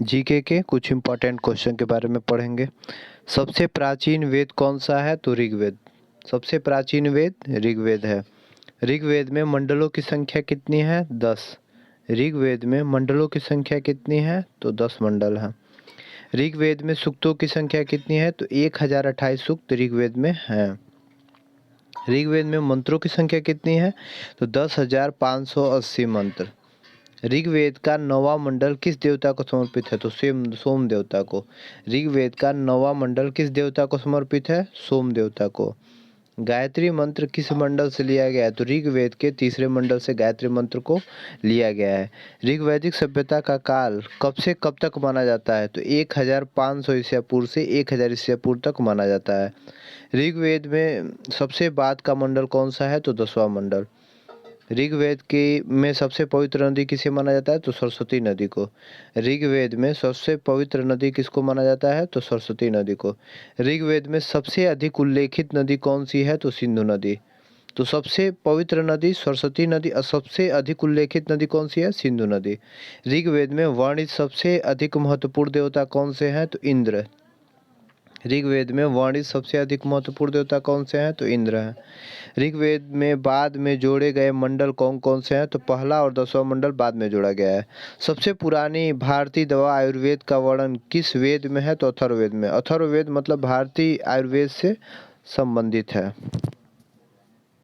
GK के कुछ important question के बारे में पढ़ेंगे। सबसे प्राचीन वेद कौन सा है? तो ऋग्वेद। सबसे प्राचीन वेद ऋग्वेद है। ऋग्वेद में मंडलों की संख्या कितनी है? 10। ऋग्वेद में मंडलों की संख्या कितनी है? तो 10 मंडल है। ऋग्वेद में सूक्तों की संख्या कितनी है? तो 1028 सूक्त ऋग्वेद में हैं। ऋग्वेद में मंत्रों की संख्या कितनी है? तो 10,580 मंत्र। ऋग्वेद का 9वां मंडल किस देवता को समर्पित है? तो सोम देवता को। ऋग्वेद का 9वां मंडल किस देवता को समर्पित है? सोम देवता को। गायत्री मंत्र किस मंडल से लिया गया है? तो ऋग्वेद के 3रे मंडल से गायत्री मंत्र को लिया गया है। ऋग्वैदिक सभ्यता का काल कब से कब तक माना जाता है? तो 1500 ईसा पूर्व से 1000 ईसा पूर्व तक माना जाता है। ऋग्वेद में सबसे बाद का मंडल कौन सा है? तो 10वां मंडल। ऋग्वेद के में सबसे पवित्र नदी किसे माना जाता है? तो सरस्वती नदी को। ऋग्वेद में सबसे पवित्र नदी किसको माना जाता है? तो सरस्वती नदी को। ऋग्वेद में सबसे अधिक उल्लेखित नदी कौन सी है? तो सिंधु नदी। तो सबसे पवित्र नदी सरस्वती नदी और सबसे अधिक उल्लेखित नदी कौन सी है? सिंधु नदी। ऋग्वेद में वर्णित सबसे अधिक महत्वपूर्ण देवता कौन से हैं? तो इंद्र। ऋग्वेद में वर्णित सबसे अधिक महत्वपूर्ण देवता कौन से हैं? तो इंद्र हैं। ऋग्वेद में बाद में जोड़े गए मंडल कौन कौन से हैं? तो पहला और 10वां मंडल बाद में जोड़ा गया है। सबसे पुरानी भारतीय दवा आयुर्वेद का वर्णन किस वेद में है? तो अथर्ववेद में। अथर्ववेद मतलब भारतीय आयुर्वेद से संबंधित है।